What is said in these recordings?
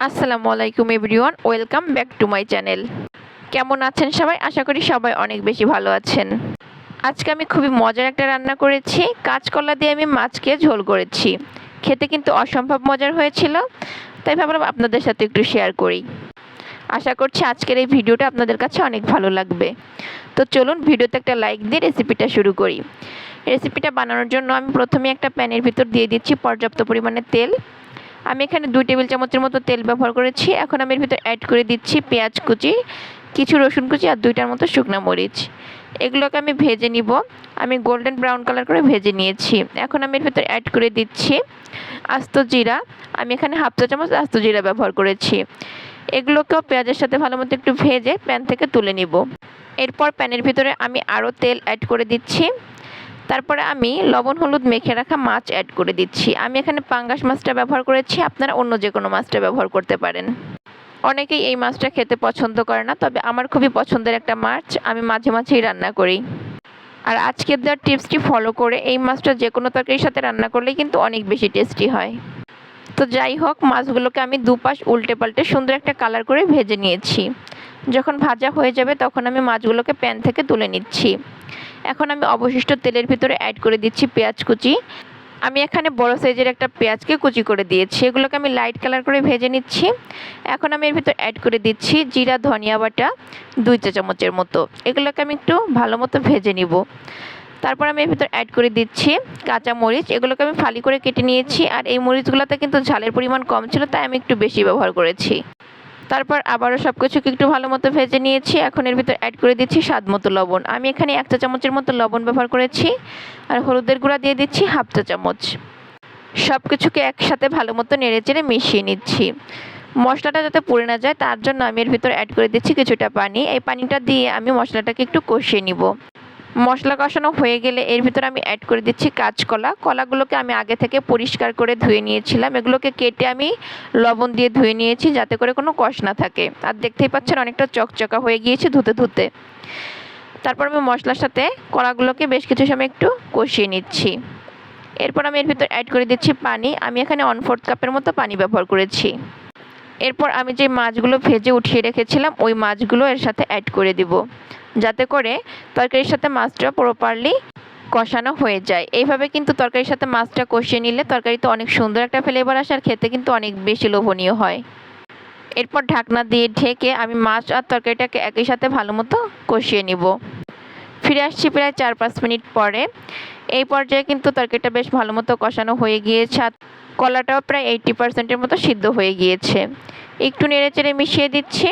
আসসালামু আলাইকুম everyone, welcome back to my channel. কেমন আছেন সবাই? আশা করি সবাই অনেক বেশি ভালো আছেন। আজকে আমি খুবই মজার একটা রান্না করেছি। কাঁচকলা দিয়ে আমি মাছকে ঝোল করেছি। খেতে কিন্তু অসম্ভব মজার হয়েছিল, তাই ভাবলাম আপনাদের সাথে একটু শেয়ার করি। আশা করছি আজকের এই ভিডিওটা আপনাদের কাছে অনেক ভালো লাগবে। তো চলুন ভিডিওতে একটা লাইক দিয়ে রেসিপিটা শুরু করি। রেসিপিটা বানানোর জন্য আমি প্রথমে একটা প্যানের ভিতর দিয়ে দিচ্ছি পর্যাপ্ত পরিমাণে তেল। আমি এখানে 2 টেবিল চামচের মতো তেল ব্যবহার করেছি। এখন আমি এর ভিতর অ্যাড করে দিচ্ছি পেঁয়াজ কুচি, কিছু রসুন কুচি আর 2টার মতো শুকনো মরিচ। এগুলোকে আমি ভেজে নিব। আমি গোল্ডেন ব্রাউন কালার করে ভেজে নিয়েছি। এখন আমি এর ভিতর অ্যাড করে দিচ্ছি আস্ত জিরা। আমি এখানে হাফ চা চামচ আস্ত জিরা ব্যবহার করেছি। এগুলোকেও পেঁয়াজের সাথে ভালো মতো একটু ভেজে প্যান থেকে তুলে নিব। এরপর প্যানের ভিতরে আমি আরও তেল অ্যাড করে দিচ্ছি। তারপরে আমি লবণ হলুদ মেখে রাখা মাছ অ্যাড করে দিচ্ছি। আমি এখানে পাঙ্গাস মাছটা ব্যবহার করেছি, আপনারা অন্য যে কোনো মাছটা ব্যবহার করতে পারেন। অনেকেই এই মাছটা খেতে পছন্দ করে না, তবে আমার খুবই পছন্দের একটা মাছ। আমি মাঝে মাঝেই রান্না করি। আর আজকের দেওয়ার টিপসটি ফলো করে এই মাছটা যে কোনো তরকারির সাথে রান্না করলেই কিন্তু অনেক বেশি টেস্টি হয়। তো যাই হোক, মাছগুলোকে আমি দুপাশ উল্টে পাল্টে সুন্দর একটা কালার করে ভেজে নিয়েছি। যখন ভাজা হয়ে যাবে তখন আমি মাছগুলোকে প্যান থেকে তুলে নিচ্ছি। এখন আমি অবশিষ্ট তেলের ভিতরে অ্যাড করে দিচ্ছি পেঁয়াজ কুচি। আমি এখানে বড় সাইজের একটা পেঁয়াজকে কুচি করে দিয়েছি। এগুলোকে আমি লাইট কালার করে ভেজে নিচ্ছি। এখন আমি এর ভিতর অ্যাড করে দিচ্ছি জিরা ধনিয়া বাটা 2 চা চামচের মতো। এগুলোকে আমি একটু ভালো মতো ভেজে নিব। তারপর আমি এর ভিতর অ্যাড করে দিচ্ছি কাঁচা মরিচ। এগুলোকে আমি ফালি করে কেটে নিয়েছি। আর এই মরিচগুলোতে কিন্তু ঝালের পরিমাণ কম ছিল, তাই আমি একটু বেশি ব্যবহার করেছি। তারপর আবারও সব কিছুকে একটু ভালো মতো ভেজে নিয়েছি। এখন এর ভিতর অ্যাড করে দিচ্ছি স্বাদ মতো লবণ। আমি এখানে 1 চা চামচের মতো লবণ ব্যবহার করেছি। আর হলুদের গুঁড়া দিয়ে দিচ্ছি হাফ চা চামচ। সব কিছুকে একসাথে ভালো মতো নেড়েচেড়ে মিশিয়ে নিচ্ছি। মশলাটা যাতে পুড়ে না যায় তার জন্য আমি এর ভিতর অ্যাড করে দিচ্ছি কিছুটা পানি। এই পানিটা দিয়ে আমি মশলাটাকে একটু কষিয়ে নিব। মশলা কষানো হয়ে গেলে এর ভিতর আমি অ্যাড করে দিচ্ছি কাঁচকলা। কলাগুলোকে আমি আগে থেকে পরিষ্কার করে ধুয়ে নিয়েছিলাম। এগুলোকে কেটে আমি লবণ দিয়ে ধুয়ে নিয়েছি যাতে করে কোনো কষ না থাকে। আর দেখতেই পাচ্ছেন অনেকটা চকচকা হয়ে গিয়েছে ধুতে ধুতে। তারপর আমি মশলার সাথে কলাগুলোকে বেশ কিছু সময় একটু কষিয়ে নিচ্ছি। এরপর আমি এর ভিতর অ্যাড করে দিচ্ছি পানি। আমি এখানে 1/4 কাপের মতো পানি ব্যবহার করেছি। এরপর আমি যে মাছগুলো ভেজে উঠিয়ে রেখেছিলাম ওই মাছগুলো এর সাথে অ্যাড করে দিব, যাতে করে তরকারির সাথে মাছটা প্রপারলি কষানো হয়ে যায়। এইভাবে কিন্তু তরকারির সাথে মাছটা কষিয়ে নিলে তরকারিতে অনেক সুন্দর একটা ফ্লেভার আসে আর খেতে কিন্তু অনেক বেশি লোভনীয় হয়। এরপর ঢাকনা দিয়ে ঢেকে আমি মাছ আর তরকারিটাকে একই সাথে ভালো মতো কষিয়ে নিব। ফিরে আসছি প্রায় 4-5 মিনিট পরে। এই পর্যায়ে কিন্তু তরকারিটা বেশ ভালো মতো কষানো হয়ে গিয়েছে আর কলাটাও প্রায় 80%-এর মতো সিদ্ধ হয়ে গিয়েছে। একটু নেড়েচেড়ে মিশিয়ে দিচ্ছি।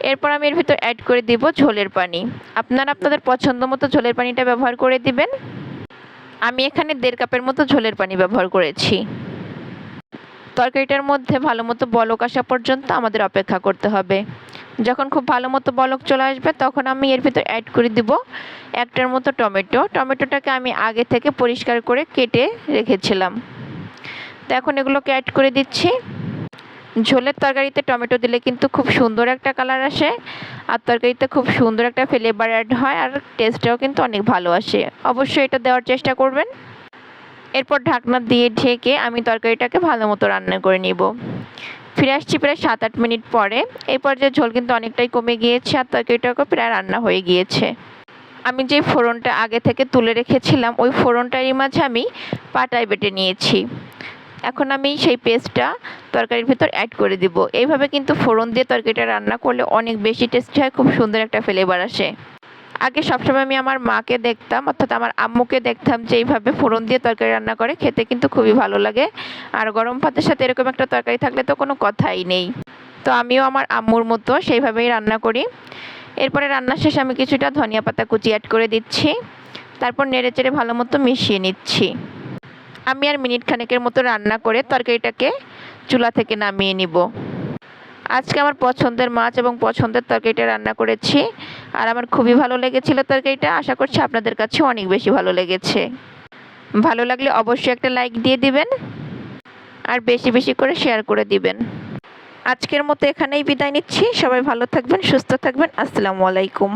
এরপর আমি এর ভিতর অ্যাড করে দিব ঝোলের পানি। আপনারা আপনাদের পছন্দ মতো ঝোলের পানিটা ব্যবহার করে দিবেন। আমি এখানে 1.5 কাপের মতো ঝোলের পানি ব্যবহার করেছি। তরকারিটার মধ্যে ভালো মতো বলক আসা পর্যন্ত আমাদের অপেক্ষা করতে হবে। যখন খুব ভালো মতো বলক চলে আসবে তখন আমি এর ভিতর অ্যাড করে দিব 1টার মতো টমেটো। টমেটোটাকে আমি আগে থেকে পরিষ্কার করে কেটে রেখেছিলাম। তো এখন এগুলোকে অ্যাড করে দিচ্ছি। ঝোলের তরকারিতে টমেটো দিলে কিন্তু খুব সুন্দর একটা কালার আসে আর তরকারিতে খুব সুন্দর একটা ফ্লেভার অ্যাড হয় আর টেস্টটাও কিন্তু অনেক ভালো আসে। অবশ্যই এটা দেওয়ার চেষ্টা করবেন। এরপর ঢাকনা দিয়ে ঢেকে আমি তরকারিটাকে ভালো মতো রান্না করে নিব। ফিরে আসছি প্রায় 7-8 মিনিট পরে। এই পর্যায়ে ঝোল কিন্তু অনেকটাই কমে গিয়েছে আর তরকারিটাও প্রায় রান্না হয়ে গিয়েছে। আমি যে ফোড়নটা আগে থেকে তুলে রেখেছিলাম ওই ফোড়নটারই মাঝে আমি পাটায় বেটে নিয়েছি। এখন আমি সেই পেস্টটা তরকারির ভিতর অ্যাড করে দিব। এইভাবে কিন্তু ফোড়ন দিয়ে তরকারিটা রান্না করলে অনেক বেশি টেস্টি হয়, খুব সুন্দর একটা ফ্লেভার আসে। আগে সবসময় আমি আমার মাকে দেখতাম, অর্থাৎ আমার আম্মুকে দেখতাম যে এইভাবে ফোড়ন দিয়ে তরকারি রান্না করে, খেতে কিন্তু খুবই ভালো লাগে। আর গরম ভাতের সাথে এরকম একটা তরকারি থাকলে তো কোনো কথাই নেই। তো আমিও আমার আম্মুর মতো সেইভাবেই রান্না করি। এরপরে রান্না শেষে আমি কিছুটা ধনিয়া পাতা কুচি অ্যাড করে দিচ্ছি। তারপর নেড়েচেড়ে ভালো মতো মিশিয়ে নিচ্ছি। আমি আর মিনিট খানেকের মতো রান্না করে তরকারিটাকে চুলা থেকে নামিয়ে নিব। আজকে আমার পছন্দের মাছ এবং পছন্দের তরকারিটা রান্না করেছি আর আমার খুবই ভালো লেগেছিল তরকারিটা। আশা করছি আপনাদের কাছে অনেক বেশি ভালো লেগেছে। ভালো লাগলে অবশ্যই একটা লাইক দিয়ে দিবেন আর বেশি বেশি করে শেয়ার করে দিবেন। আজকের মতো এখানেই বিদায় নিচ্ছি। সবাই ভালো থাকবেন, সুস্থ থাকবেন। আসসালামু আলাইকুম।